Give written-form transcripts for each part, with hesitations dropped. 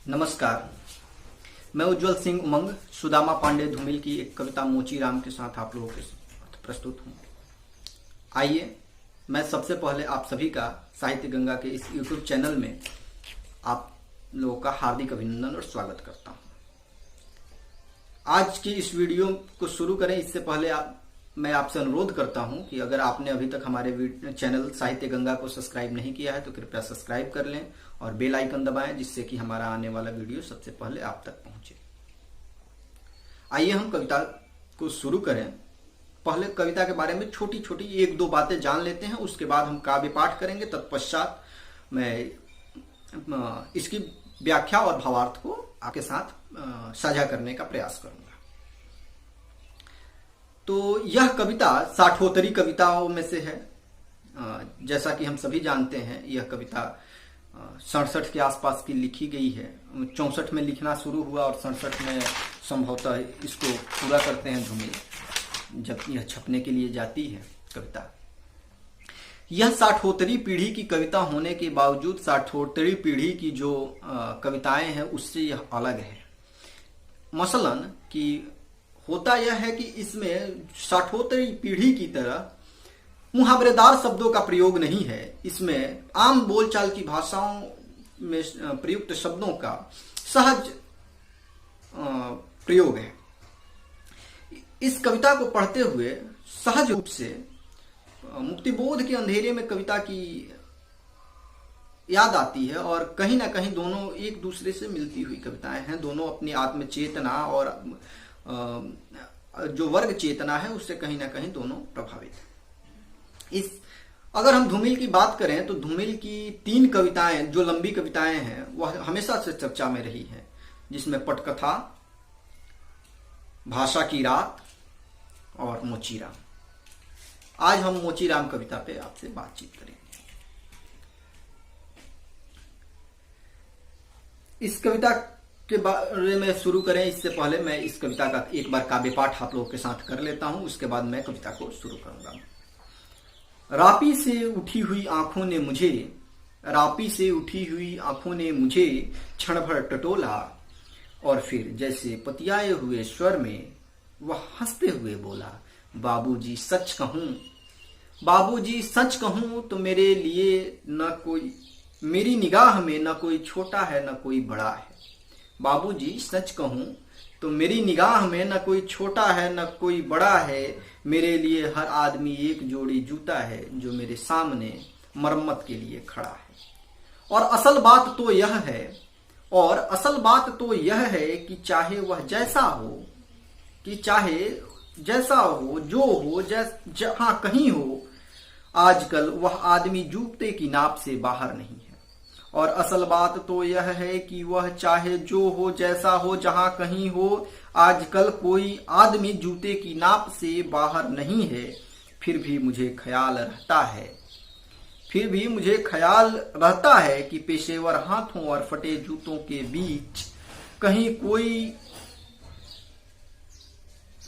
नमस्कार, मैं उज्जवल सिंह उमंग सुदामा पांडे धूमिल की एक कविता मोचीराम के साथ आप लोगों के साथ प्रस्तुत हूँ। आइए, मैं सबसे पहले आप सभी का साहित्य गंगा के इस YouTube चैनल में आप लोगों का हार्दिक अभिनंदन और स्वागत करता हूँ। आज की इस वीडियो को शुरू करें इससे पहले मैं आपसे अनुरोध करता हूं कि अगर आपने अभी तक हमारे चैनल साहित्य गंगा को सब्सक्राइब नहीं किया है तो कृपया सब्सक्राइब कर लें और बेल आइकन दबाएं, जिससे कि हमारा आने वाला वीडियो सबसे पहले आप तक पहुंचे। आइए हम कविता को शुरू करें। पहले कविता के बारे में छोटी छोटी एक दो बातें जान लेते हैं, उसके बाद हम काव्य पाठ करेंगे। तत्पश्चात मैं इसकी व्याख्या और भावार्थ को आपके साथ साझा करने का प्रयास करूंगा। तो यह कविता साठोत्तरी कविताओं में से है। जैसा कि हम सभी जानते हैं, यह कविता 67 के आसपास की लिखी गई है। 64 में लिखना शुरू हुआ और 67 में संभवतः इसको पूरा करते हैं धूमिल, जब यह छपने के लिए जाती है कविता। यह साठोत्तरी पीढ़ी की कविता होने के बावजूद साठोत्तरी पीढ़ी की जो कविताएं हैं उससे यह अलग है। मसलन कि होता यह है कि इसमें साठोत्तरी पीढ़ी की तरह मुहावरेदार शब्दों का प्रयोग नहीं है। इसमें आम बोलचाल की भाषाओं में प्रयुक्त शब्दों का सहज प्रयोग है। इस कविता को पढ़ते हुए सहज रूप से मुक्तिबोध के अंधेरे में कविता की याद आती है और कहीं ना कहीं दोनों एक दूसरे से मिलती हुई कविताएं हैं। दोनों अपनी आत्म चेतना और जो वर्ग चेतना है उससे कहीं ना कहीं दोनों प्रभावित है। अगर हम धूमिल की बात करें तो धूमिल की 3 कविताएं जो लंबी कविताएं हैं वह हमेशा से चर्चा में रही हैं, जिसमें पटकथा, भाषा की रात और मोचीराम। आज हम मोचीराम कविता पे आपसे बातचीत करेंगे। इस कविता के बारे में शुरू करें इससे पहले मैं इस कविता का एक बार काव्य पाठ आप लोगों के साथ कर लेता हूं, उसके बाद मैं कविता को शुरू करूंगा। रापी से उठी हुई आंखों ने मुझे, रापी से उठी हुई आंखों ने मुझे क्षण भर टटोला और फिर जैसे पतियाए हुए स्वर में वह हंसते हुए बोला, बाबूजी सच कहूं, बाबूजी सच कहूं तो मेरे लिए न कोई, मेरी निगाह में न कोई छोटा है न कोई बड़ा है। बाबूजी सच कहूं तो मेरी निगाह में न कोई छोटा है न कोई बड़ा है। मेरे लिए हर आदमी एक जोड़ी जूता है जो मेरे सामने मरम्मत के लिए खड़ा है। और असल बात तो यह है, और असल बात तो यह है कि चाहे वह जैसा हो, कि चाहे जैसा हो, जो हो, जहां कहीं हो, आजकल वह आदमी जूते की नाप से बाहर नहीं है। और असल बात तो यह है कि वह चाहे जो हो, जैसा हो, जहां कहीं हो, आजकल कोई आदमी जूते की नाप से बाहर नहीं है। फिर भी मुझे ख्याल रहता है, फिर भी मुझे ख्याल रहता है कि पेशेवर हाथों और फटे जूतों के बीच कहीं कोई,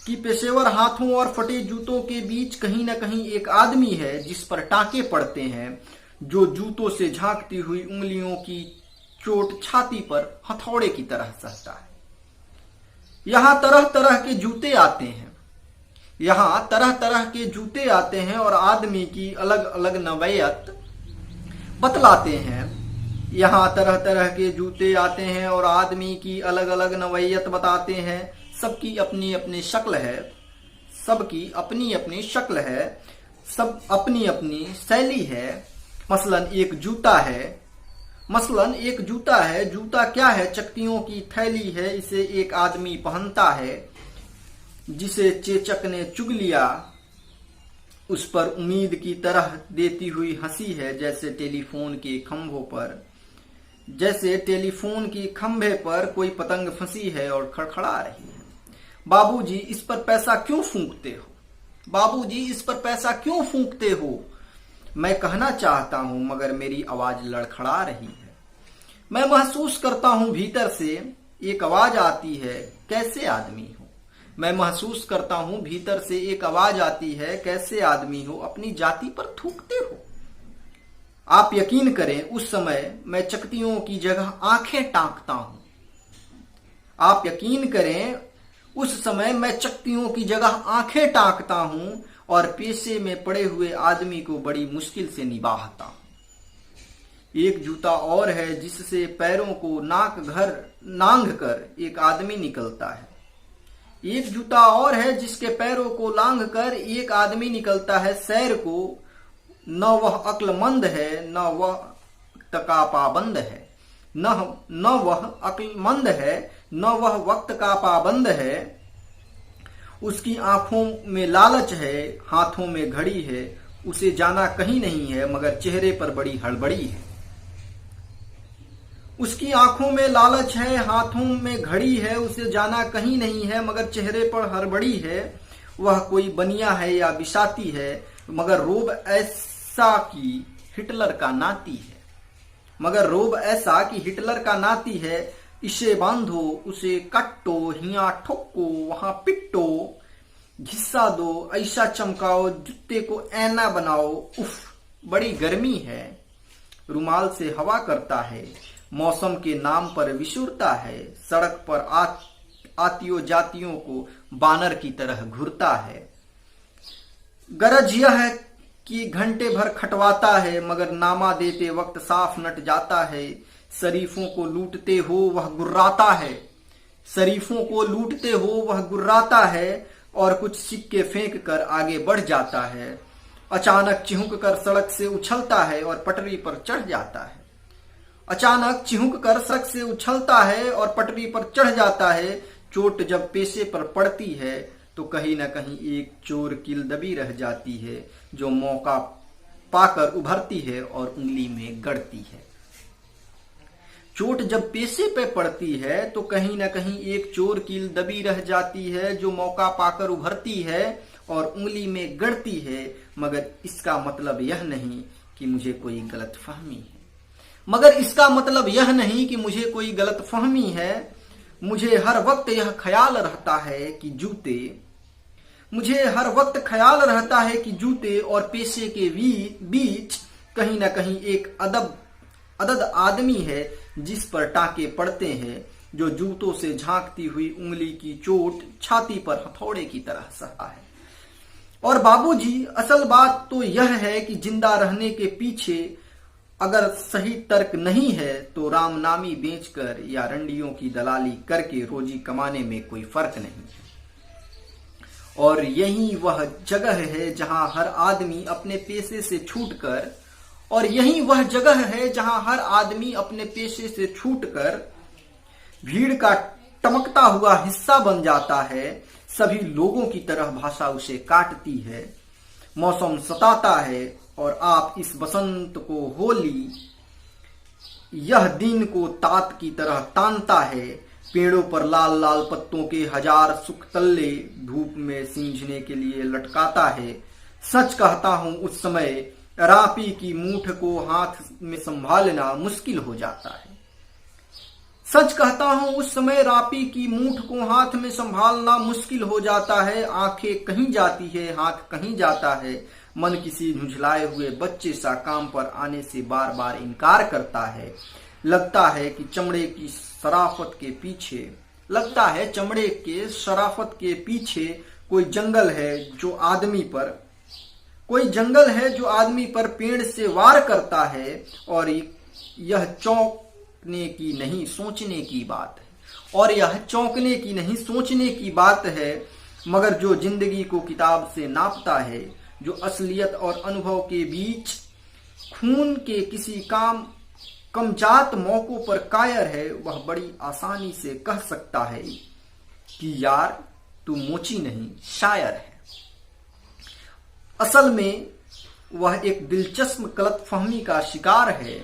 कि पेशेवर हाथों और फटे जूतों के बीच कहीं ना कहीं एक आदमी है जिस पर टांके पड़ते हैं, जो जूतों से झांकती हुई उंगलियों की चोट छाती पर हथौड़े की तरह सहता है। यहां तरह तरह के जूते आते हैं, यहां तरह तरह के जूते आते हैं और आदमी की अलग अलग नवैयत बतलाते हैं। यहां तरह तरह के जूते आते हैं और आदमी की अलग अलग नवैयत बताते हैं। सबकी अपनी अपनी शक्ल है, सबकी अपनी अपनी शक्ल है, सब अपनी अपनी शैली है। मसलन एक जूता है, मसलन एक जूता है। जूता क्या है? चकतियों की थैली है। इसे एक आदमी पहनता है, जिसे चेचक ने चुग लिया। उस पर उम्मीद की तरह देती हुई हंसी है, जैसे टेलीफोन के खंभों पर, जैसे टेलीफोन के खंभे पर कोई पतंग फंसी है और खड़खड़ा रही है। बाबूजी इस पर पैसा क्यों फूंकते हो? बाबूजी इस पर पैसा क्यों फूंकते हो? मैं कहना चाहता हूं मगर मेरी आवाज लड़खड़ा रही है। मैं महसूस करता हूं भीतर से एक आवाज आती है, कैसे आदमी हो। मैं महसूस करता हूं भीतर से एक आवाज आती है, कैसे आदमी हो, अपनी जाति पर थूकते हो। आप यकीन करें उस समय मैं चकतियों की जगह आंखें टांकता हूं। आप यकीन करें उस समय मैं चकतियों की जगह आंखें टांकता हूं और पेशे में पड़े हुए आदमी को बड़ी मुश्किल से निभाता हूं। एक जूता और है जिससे पैरों को नांग कर एक आदमी निकलता है। एक जूता और है जिसके पैरों को लांघ कर एक आदमी निकलता है सैर को। न वह अक्लमंद है न वह वक्त का पाबंद है, न वह अक्लमंद है न वह वक्त का पाबंद है। उसकी आंखों में लालच है, हाथों में घड़ी है, उसे जाना कहीं नहीं है मगर चेहरे पर बड़ी हड़बड़ी है। उसकी आंखों में लालच है, हाथों में घड़ी है, उसे जाना कहीं नहीं है मगर चेहरे पर हड़बड़ी है। वह कोई बनिया है या बिसाती है मगर रोब ऐसा कि हिटलर का नाती है, मगर रोब ऐसा कि हिटलर का नाती है। इसे बांधो, उसे कट्टो, हिया ठोको, वहां पिट्टो, घिस्सा दो, ऐसा चमकाओ, जूते को ऐना बनाओ। उफ, बड़ी गर्मी है। रुमाल से हवा करता है, मौसम के नाम पर विशुरता है। सड़क पर आतियों जातियों को बानर की तरह घूरता है। गरज यह है कि घंटे भर खटवाता है मगर नामा देते वक्त साफ नट जाता है। शरीफों को लूटते हो वह गुर्राता है, शरीफों को लूटते हो वह गुर्राता है और कुछ सिक्के फेंक कर आगे बढ़ जाता है। अचानक चिहुक कर सड़क से उछलता है और पटरी पर चढ़ जाता है। अचानक चिहुक कर सड़क से उछलता है और पटरी पर चढ़ जाता है। चोट जब पेशे पर पड़ती है तो कहीं न कहीं एक चोर किल दबी रह जाती है जो मौका पाकर उभरती है और उंगली में गड़ती है। चोट जब पेशे पे पड़ती है तो कहीं न कहीं एक चोर कील दबी रह जाती है जो मौका पाकर उभरती है और उंगली में गड़ती है। मगर इसका मतलब यह नहीं कि मुझे कोई गलतफहमी है, मगर इसका मतलब यह नहीं कि मुझे कोई गलतफहमी है। मुझे हर वक्त यह ख्याल रहता है कि मुझे हर वक्त ख्याल रहता है कि जूते और पेशे के बीच कहीं न कहीं एक अदद आदमी है जिस पर टाके पड़ते हैं, जो जूतों से झांकती हुई उंगली की चोट छाती पर हथौड़े की तरह सहा है। और बाबूजी, असल बात तो यह है कि जिंदा रहने के पीछे अगर सही तर्क नहीं है तो रामनामी बेचकर या रंडियों की दलाली करके रोजी कमाने में कोई फर्क नहीं है। और यही वह जगह है जहां हर आदमी अपने पेशे से छूटकर भीड़ का टमकता हुआ हिस्सा बन जाता है। सभी लोगों की तरह भाषा उसे काटती है। मौसम सताता है और आप इस बसंत को होली, यह दिन को तात की तरह तानता है। पेड़ों पर लाल लाल पत्तों के हजार सुखतल्ले धूप में सींचने के लिए लटकाता है। सच कहता हूं उस समय रापी की मूठ को हाथ में संभालना मुश्किल हो जाता है। सच कहता हूं उस समय रापी की मूठ को हाथ में संभालना मुश्किल हो जाता है। आंखें कहीं जाती है, हाथ कहीं जाता है। मन किसी झुंझलाए हुए बच्चे सा काम पर आने से बार बार इनकार करता है। लगता है चमड़े की शराफत के पीछे कोई जंगल है जो आदमी पर पेड़ से वार करता है। और यह चौंकने की नहीं सोचने की बात है। मगर जो जिंदगी को किताब से नापता है, जो असलियत और अनुभव के बीच खून के किसी कमजात मौकों पर कायर है, वह बड़ी आसानी से कह सकता है कि यार तू मोची नहीं शायर है। असल में वह एक दिलचस्प गलतफहमी का शिकार है,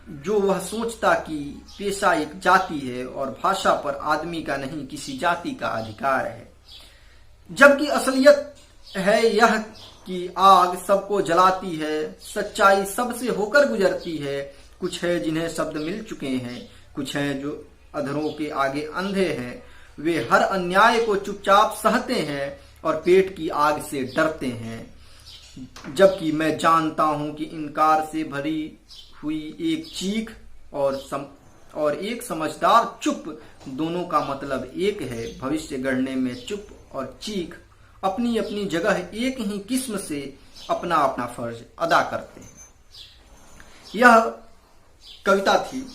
जो वह सोचता कि पेशा एक जाति है और भाषा पर आदमी का नहीं किसी जाति का अधिकार है। जबकि असलियत है यह कि आग सबको जलाती है, सच्चाई सबसे होकर गुजरती है। कुछ है जिन्हें शब्द मिल चुके हैं, कुछ हैं जो अधरों के आगे अंधे हैं। वे हर अन्याय को चुपचाप सहते हैं और पेट की आग से डरते हैं। जबकि मैं जानता हूं कि इनकार से भरी हुई एक चीख और एक समझदार चुप, दोनों का मतलब एक है। भविष्य गढ़ने में चुप और चीख अपनी अपनी जगह एक ही किस्म से अपना अपना फर्ज अदा करते हैं। यह कविता थी।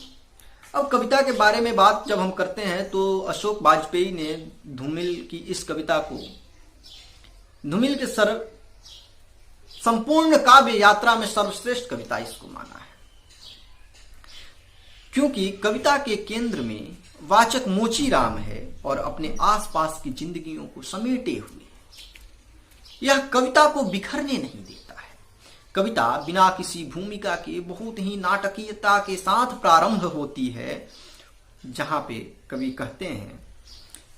अब कविता के बारे में बात जब हम करते हैं तो अशोक वाजपेयी ने धूमिल की इस कविता को धूमिल के संपूर्ण काव्य यात्रा में सर्वश्रेष्ठ कविता इसको माना है, क्योंकि कविता के केंद्र में वाचक मोचीराम है और अपने आसपास की जिंदगियों को समेटे हुए। यह कविता को बिखरने नहीं देता है। कविता बिना किसी भूमिका के बहुत ही नाटकीयता के साथ प्रारंभ होती है, जहां पे कवि कहते हैं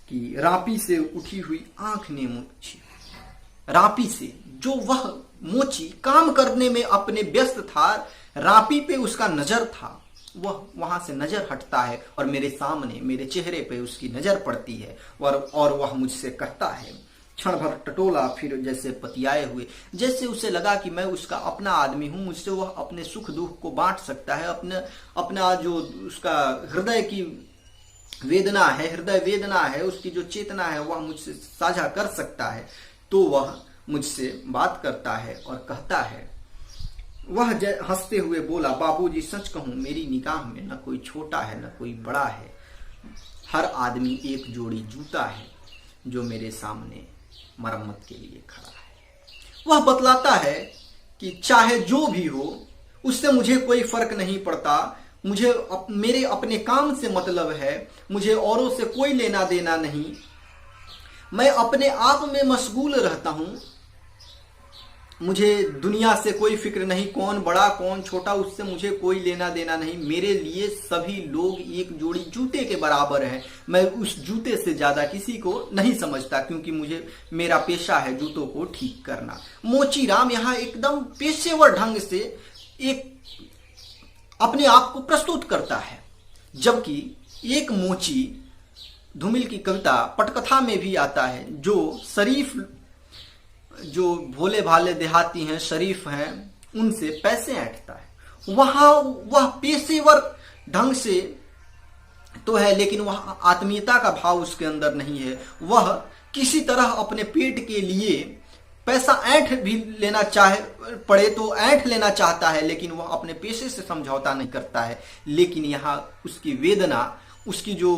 कि रापी से उठी हुई आंख ने मोची। रापी से जो वह मोची काम करने में अपने व्यस्त था, रापी पे उसका नजर था, वह वहां से नजर हटता है और मेरे सामने मेरे चेहरे पे उसकी नजर पड़ती है और वह मुझसे कहता है, क्षण भर टटोला फिर जैसे पतियाए हुए, जैसे उसे लगा कि मैं उसका अपना आदमी हूं, मुझसे वह अपने सुख दुख को बांट सकता है, अपना जो उसका हृदय की वेदना है, हृदय वेदना है, उसकी जो चेतना है वह मुझसे साझा कर सकता है। तो वह मुझसे बात करता है और कहता है, वह हंसते हुए बोला, बाबूजी सच कहूं मेरी निगाह में न कोई छोटा है न कोई बड़ा है, हर आदमी एक जोड़ी जूता है जो मेरे सामने मरम्मत के लिए खड़ा है। वह बतलाता है कि चाहे जो भी हो उससे मुझे कोई फर्क नहीं पड़ता, मुझे मेरे अपने काम से मतलब है, मुझे औरों से कोई लेना देना नहीं, मैं अपने आप में मशगूल रहता हूं, मुझे दुनिया से कोई फिक्र नहीं, कौन बड़ा कौन छोटा उससे मुझे कोई लेना देना नहीं, मेरे लिए सभी लोग एक जोड़ी जूते के बराबर हैं, मैं उस जूते से ज्यादा किसी को नहीं समझता, क्योंकि मुझे मेरा पेशा है जूतों को ठीक करना। मोचीराम यहाँ एकदम पेशेवर ढंग से एक अपने आप को प्रस्तुत करता है, जबकि एक मोची धूमिल की कविता पटकथा में भी आता है, जो शरीफ, जो भोले भाले देहाती हैं, शरीफ हैं, उनसे पैसे ऐंठता है। वहां वह पेशेवर ढंग से तो है, लेकिन वह आत्मीयता का भाव उसके अंदर नहीं है। वह किसी तरह अपने पेट के लिए पैसा ऐंठ भी लेना चाहे पड़े तो ऐंठ लेना चाहता है, लेकिन वह अपने पेशे से समझौता नहीं करता है। लेकिन यहाँ उसकी वेदना, उसकी जो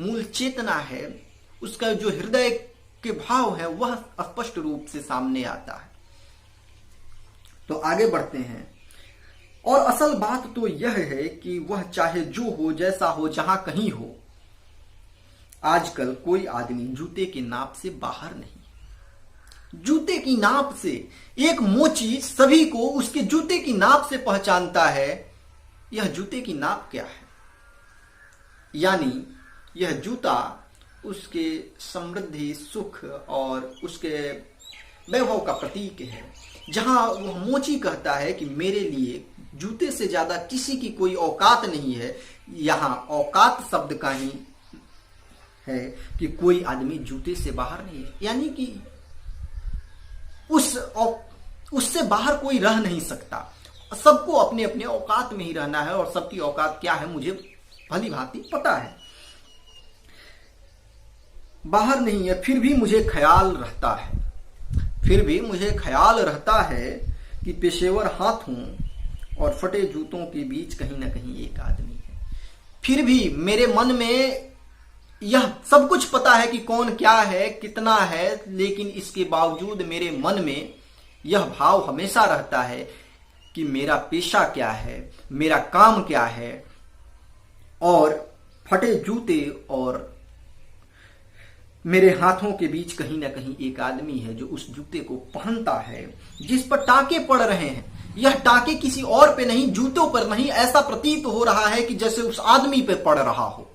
मूल चेतना है, उसका जो हृदय के भाव है, वह स्पष्ट रूप से सामने आता है। तो आगे बढ़ते हैं। और असल बात तो यह है कि वह चाहे जो हो, जैसा हो, जहां कहीं हो, आजकल कोई आदमी जूते के नाप से बाहर नहीं। जूते की नाप से एक मोची सभी को उसके जूते की नाप से पहचानता है। यह जूते की नाप क्या है? यानी यह जूता उसके समृद्धि, सुख और उसके वैभव का प्रतीक है। जहां वह मोची कहता है कि मेरे लिए जूते से ज्यादा किसी की कोई औकात नहीं है, यहां औकात शब्द का ही है कि कोई आदमी जूते से बाहर नहीं है, यानी कि उससे बाहर कोई रह नहीं सकता। सबको अपने अपने औकात में ही रहना है, और सबकी औकात क्या है मुझे भली भांति पता है। बाहर नहीं है, फिर भी मुझे ख्याल रहता है कि पेशेवर हाथों और फटे जूतों के बीच कहीं ना कहीं एक आदमी है। फिर भी मेरे मन में यह सब कुछ पता है कि कौन क्या है, कितना है, लेकिन इसके बावजूद मेरे मन में यह भाव हमेशा रहता है कि मेरा पेशा क्या है, मेरा काम क्या है, और फटे जूते और मेरे हाथों के बीच कहीं ना कहीं एक आदमी है जो उस जूते को पहनता है, जिस पर टाके पड़ रहे हैं। यह टाके किसी और पे नहीं, जूतों पर नहीं, ऐसा प्रतीत हो रहा है कि जैसे उस आदमी पे पड़ रहा हो।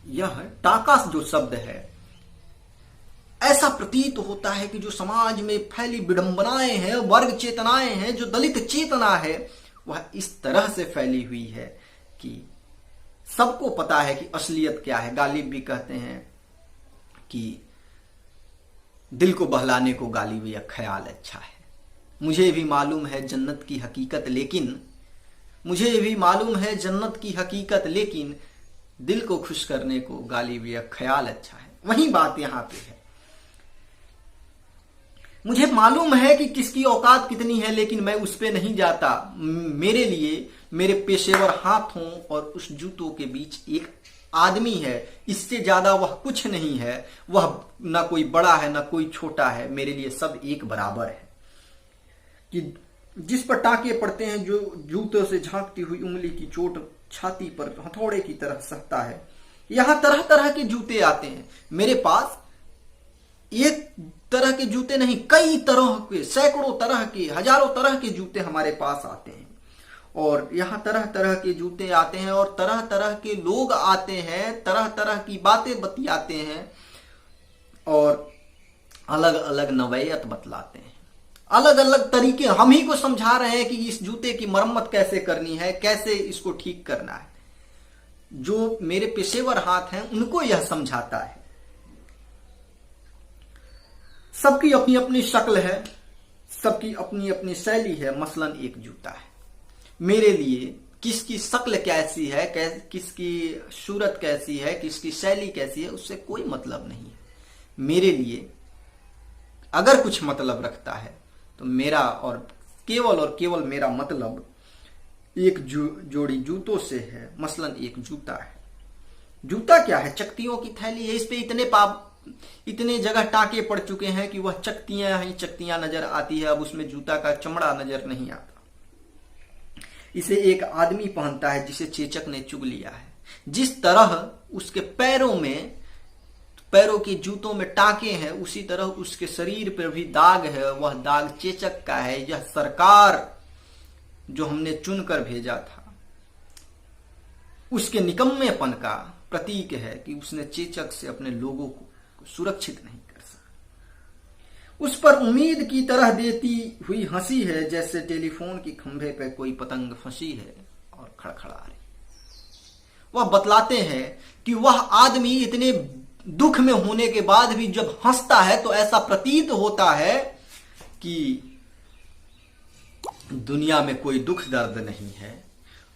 यह टाका जो शब्द है, ऐसा प्रतीत होता है कि जो समाज में फैली विडंबनाएं हैं, वर्ग चेतनाएं हैं, जो दलित चेतना है, वह इस तरह से फैली हुई है कि सबको पता है कि असलियत क्या है। गालिब भी कहते हैं कि दिल को बहलाने को गाली भी ख्याल अच्छा है। मुझे भी मालूम है जन्नत की हकीकत, लेकिन मुझे भी मालूम है जन्नत की हकीकत, लेकिन दिल को खुश करने को गाली भी ख्याल अच्छा है। वही बात यहां पे है। मुझे मालूम है कि किसकी औकात कितनी है, लेकिन मैं उस पे नहीं जाता। मेरे लिए मेरे पेशेवर हाथों और उस जूतों के बीच एक आदमी है, इससे ज्यादा वह कुछ नहीं है। वह ना कोई बड़ा है ना कोई छोटा है, मेरे लिए सब एक बराबर है। कि जिस पर टाके पड़ते हैं, जो जूतों से झांकती हुई उंगली की चोट छाती पर हथौड़े की तरह सहता है। यहां तरह तरह के जूते आते हैं। मेरे पास एक तरह के जूते नहीं, कई तरह के, सैकड़ों तरह के, हजारों तरह के जूते हमारे पास आते हैं। और यहाँ तरह तरह के जूते आते हैं और तरह तरह के लोग आते हैं, तरह तरह की बातें बतियाते हैं और अलग अलग नवैयत बतलाते हैं। अलग अलग तरीके हम ही को समझा रहे हैं कि इस जूते की मरम्मत कैसे करनी है, कैसे इसको ठीक करना है। जो मेरे पेशेवर हाथ हैं उनको यह समझाता है। सबकी अपनी अपनी शक्ल है, सबकी अपनी अपनी शैली है। मसलन एक जूता है, मेरे लिए किसकी शक्ल कैसी है, किसकी सूरत कैसी है, किसकी शैली कैसी है, उससे कोई मतलब नहीं है। मेरे लिए अगर कुछ मतलब रखता है तो मेरा और केवल मेरा मतलब एक जोड़ी जूतों से है। मसलन एक जूता है। जूता क्या है? चकतियों की थैली है। इस पे इतने जगह टाके पड़ चुके हैं कि वह चकतियां ही चकतियां नजर आती है। अब उसमें जूता का चमड़ा नजर नहीं आता। इसे एक आदमी पहनता है जिसे चेचक ने चुग लिया है। जिस तरह उसके पैरों के जूतों में टाके हैं, उसी तरह उसके शरीर पर भी दाग है। वह दाग चेचक का है। यह सरकार जो हमने चुनकर भेजा था, उसके निकम्मेपन का प्रतीक है कि उसने चेचक से अपने लोगों को सुरक्षित नहीं कर सका। उस पर उम्मीद की तरह देती हुई हंसी है, जैसे टेलीफोन की खंभे पे कोई पतंग फंसी है और खड़खड़ा रही। वह बतलाते हैं कि वह आदमी इतने दुख में होने के बाद भी जब हंसता है तो ऐसा प्रतीत होता है कि दुनिया में कोई दुख दर्द नहीं है।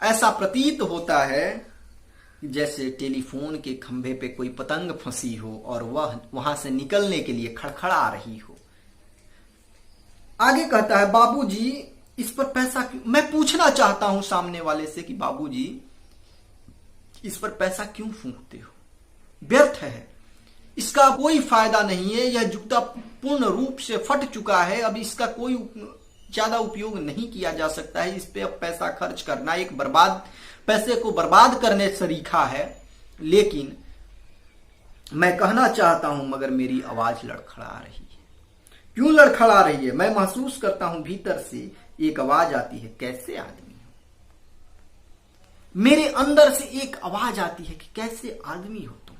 ऐसा प्रतीत होता है जैसे टेलीफोन के खंभे पे कोई पतंग फंसी हो और वह वहां से निकलने के लिए खड़खड़ा रही हो। आगे कहता है, बाबूजी इस पर पैसा क्यों? मैं पूछना चाहता हूं सामने वाले से कि बाबूजी इस पर पैसा क्यों फूंकते हो? व्यर्थ है, इसका कोई फायदा नहीं है। यह जूता पूर्ण रूप से फट चुका है। अब इसका कोई ज्यादा उपयोग नहीं किया जा सकता है। इस पे अब पैसा खर्च करना एक पैसे को बर्बाद करने सरीखा है। लेकिन मैं कहना चाहता हूं, मगर मेरी आवाज लड़खड़ा रही है। क्यों लड़खड़ा रही है? मैं महसूस करता हूं भीतर से एक आवाज आती है, कैसे आदमी हो? मेरे अंदर से एक आवाज आती है कि कैसे आदमी हो तुम?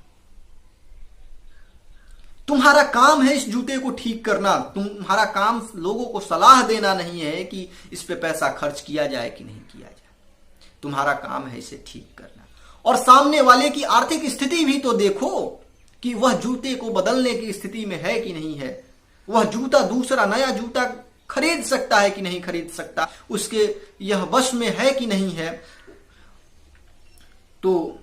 तुम्हारा काम है इस जूते को ठीक करना। तुम्हारा काम लोगों को सलाह देना नहीं है कि इस पे पैसा खर्च किया जाए कि नहीं किया जाए। तुम्हारा काम है इसे ठीक करना। और सामने वाले की आर्थिक स्थिति भी तो देखो कि वह जूते को बदलने की स्थिति में है कि नहीं है। वह जूता दूसरा नया जूता खरीद सकता है कि नहीं खरीद सकता, उसके यह वश में है कि नहीं है। तो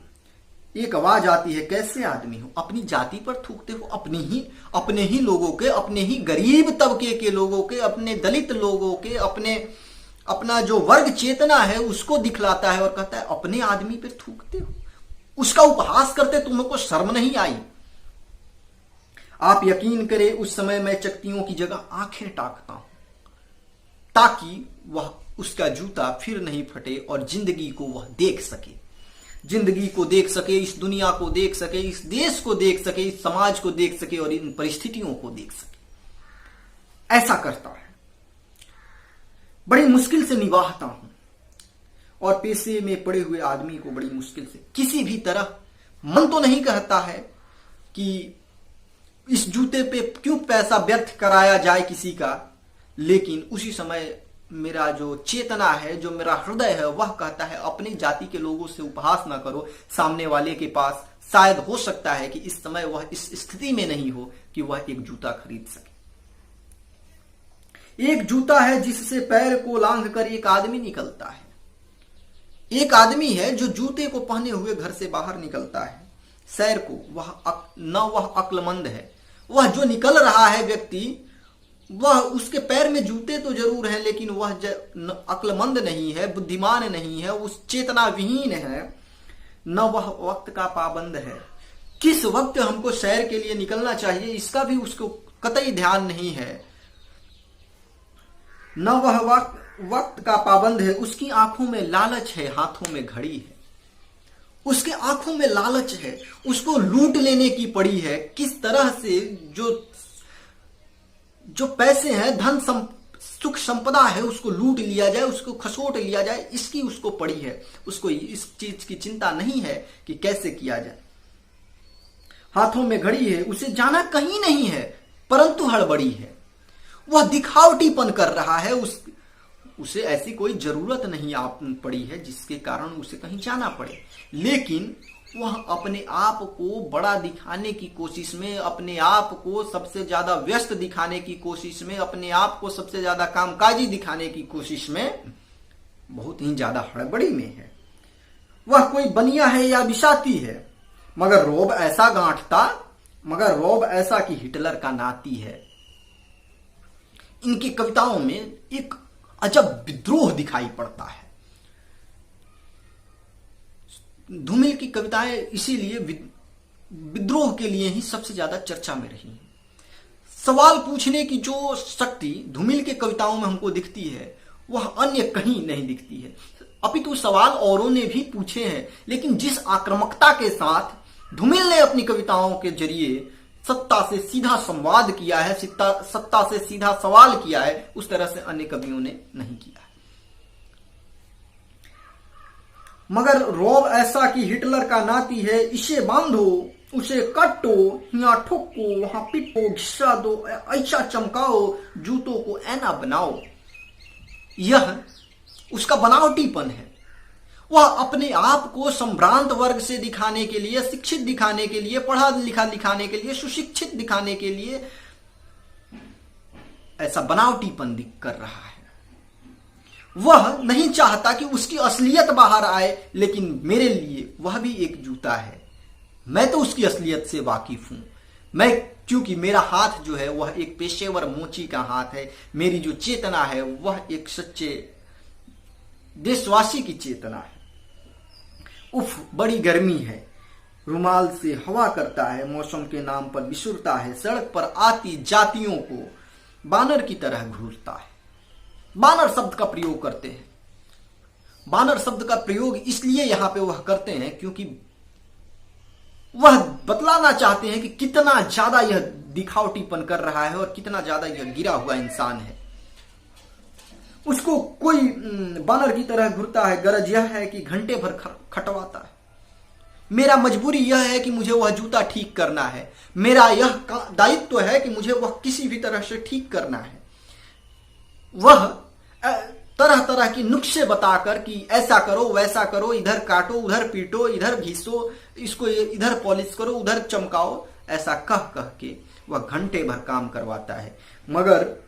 एक आवाज आती है, कैसे आदमी हो? अपनी जाति पर थूकते हो, अपने ही लोगों के, अपने ही गरीब तबके के लोगों के, अपने दलित लोगों के, अपना जो वर्ग चेतना है उसको दिखलाता है और कहता है अपने आदमी पे थूकते हो, उसका उपहास करते, तुमको शर्म नहीं आई? आप यकीन करें, उस समय मैं चकतियों की जगह आंखें ताकता हूं ताकि वह उसका जूता फिर नहीं फटे और जिंदगी को वह देख सके, जिंदगी को देख सके, इस दुनिया को देख सके, इस देश को देख सके, इस समाज को देख सके और इन परिस्थितियों को देख सके। ऐसा करता है। बड़ी मुश्किल से निभाता हूं और पेशे में पड़े हुए आदमी को बड़ी मुश्किल से, किसी भी तरह मन तो नहीं कहता है कि इस जूते पे क्यों पैसा व्यर्थ कराया जाए किसी का, लेकिन उसी समय मेरा जो चेतना है, जो मेरा हृदय है, वह कहता है अपनी जाति के लोगों से उपहास ना करो। सामने वाले के पास शायद हो सकता है कि इस समय वह इस स्थिति में नहीं हो कि वह एक जूता खरीद सके। एक जूता है जिससे पैर को लांघ कर एक आदमी निकलता है। एक आदमी है जो जूते को पहने हुए घर से बाहर निकलता है सैर को, वह अक्लमंद है। वह जो निकल रहा है व्यक्ति, वह उसके पैर में जूते तो जरूर हैं, लेकिन वह अक्लमंद नहीं है, बुद्धिमान नहीं है, उस चेतना विहीन है, न वह वक्त का पाबंद है। किस वक्त हमको सैर के लिए निकलना चाहिए इसका भी उसको कतई ध्यान नहीं है। न वह वक्त का पाबंद है। उसकी आंखों में लालच है, हाथों में घड़ी है। उसके आंखों में लालच है, उसको लूट लेने की पड़ी है। किस तरह से जो पैसे हैं, धन सुख संपदा है, उसको लूट लिया जाए, उसको खसोट लिया जाए, इसकी उसको पड़ी है। उसको इस चीज की चिंता नहीं है कि कैसे किया जाए। हाथों में घड़ी है, उसे जाना कहीं नहीं है, परंतु हड़बड़ी है। वह दिखावटीपन कर रहा है, उसे ऐसी कोई जरूरत नहीं पड़ी है जिसके कारण उसे कहीं जाना पड़े, लेकिन वह अपने आप को बड़ा दिखाने की कोशिश में, अपने आप को सबसे ज्यादा व्यस्त दिखाने की कोशिश में, अपने आप को सबसे ज्यादा कामकाजी दिखाने की कोशिश में बहुत ही ज्यादा हड़बड़ी में है। वह कोई बनिया है या बिसाती है, मगर रोब ऐसा गांठता, मगर रोब ऐसा कि हिटलर का नाती है। इनकी कविताओं में एक अजब विद्रोह दिखाई पड़ता है। धूमिल की कविताएं इसीलिए विद्रोह के लिए ही सबसे ज्यादा चर्चा में रही हैं। सवाल पूछने की जो शक्ति धूमिल के कविताओं में हमको दिखती है, वह अन्य कहीं नहीं दिखती है। अपितु सवाल औरों ने भी पूछे हैं, लेकिन जिस आक्रामकता के साथ धूमिल ने अपनी कविताओं के जरिए सत्ता से सीधा संवाद किया है, सत्ता से सीधा सवाल किया है, उस तरह से अन्य कवियों ने नहीं किया है। मगर रौब ऐसा कि हिटलर का नाती है, इसे बांधो, उसे काटो, यहाँ ठोको, वहां पीटो, घिसा दो, ऐसा चमकाओ, जूतों को ऐना बनाओ। यह उसका बनावटीपन है। वह अपने आप को संभ्रांत वर्ग से दिखाने के लिए, शिक्षित दिखाने के लिए, पढ़ा लिखा दिखाने के लिए, सुशिक्षित दिखाने के लिए ऐसा बनावटीपन कर रहा है। वह नहीं चाहता कि उसकी असलियत बाहर आए, लेकिन मेरे लिए वह भी एक जूता है। मैं तो उसकी असलियत से वाकिफ हूं। क्योंकि मेरा हाथ जो है वह एक पेशेवर मोची का हाथ है। मेरी जो चेतना है वह एक सच्चे देशवासी की चेतना है। उफ, बड़ी गर्मी है। रुमाल से हवा करता है, मौसम के नाम पर बिसुरता है, सड़क पर आती जातियों को बानर की तरह घूरता है। बानर शब्द का प्रयोग करते हैं। बानर शब्द का प्रयोग इसलिए यहां पे वह करते हैं क्योंकि वह बतलाना चाहते हैं कि कितना ज्यादा यह दिखावटीपन कर रहा है और कितना ज्यादा यह गिरा हुआ इंसान है। उसको कोई बानर की तरह घूरता है। गरज यह है कि घंटे भर खटवाता है। मेरा मजबूरी यह है कि मुझे वह जूता ठीक करना है। मेरा यह दायित्व है कि मुझे वह किसी भी तरह से ठीक करना है। वह तरह तरह की नुस्खे बताकर कि ऐसा करो, वैसा करो, इधर काटो, उधर पीटो, इधर घिसो, इसको इधर पॉलिश करो, उधर चमकाओ, ऐसा कह कह के वह घंटे भर काम करवाता है। मगर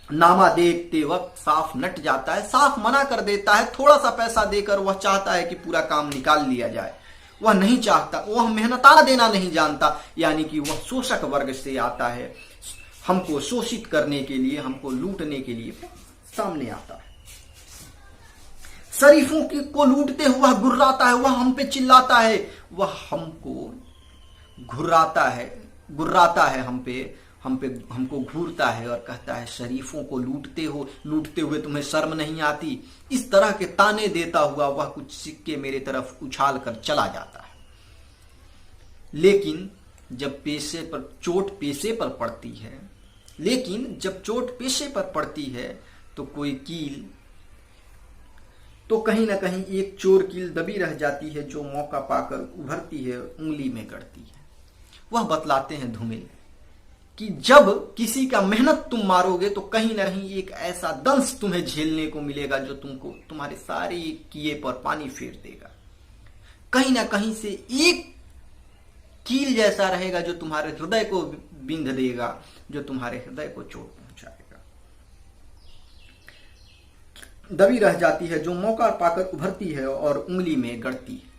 नामा देखते वक्त साफ नट जाता है, साफ मना कर देता है। थोड़ा सा पैसा देकर वह चाहता है कि पूरा काम निकाल लिया जाए। वह नहीं चाहता, वह मेहनताना देना नहीं जानता, यानी कि वह शोषक वर्ग से आता है। हमको शोषित करने के लिए, हमको लूटने के लिए सामने आता है। शरीफों को लूटते हुए वह गुर्राता है, वह हम पे चिल्लाता है, वह हमको गुर्राता है, हमको घूरता है और कहता है शरीफों को लूटते हुए तुम्हें शर्म नहीं आती। इस तरह के ताने देता हुआ वह कुछ सिक्के मेरे तरफ उछाल कर चला जाता है। लेकिन जब चोट पेशे पर पड़ती है तो कोई कील, तो कहीं ना कहीं एक चोर कील दबी रह जाती है जो मौका पाकर उभरती है, उंगली में गड़ती है। वह बतलाते हैं धूमिल कि जब किसी का मेहनत तुम मारोगे तो कहीं ना कहीं एक ऐसा दंश तुम्हें झेलने को मिलेगा जो तुमको तुम्हारे सारे किए पर पानी फेर देगा। कहीं ना कहीं से एक कील जैसा रहेगा जो तुम्हारे हृदय को बिंध देगा, जो तुम्हारे हृदय को चोट पहुंचाएगा। दबी रह जाती है, जो मौका पाकर उभरती है और उंगली में गड़ती है।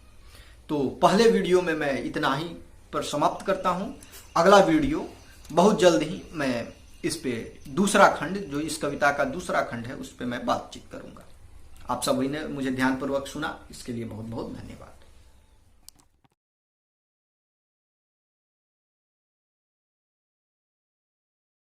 तो पहले वीडियो में मैं इतना ही पर समाप्त करता हूं। अगला वीडियो बहुत जल्द ही मैं इस पे दूसरा खंड, जो इस कविता का दूसरा खंड है, उस पे मैं बातचीत करूंगा। आप सभी ने मुझे ध्यानपूर्वक सुना, इसके लिए बहुत बहुत धन्यवाद।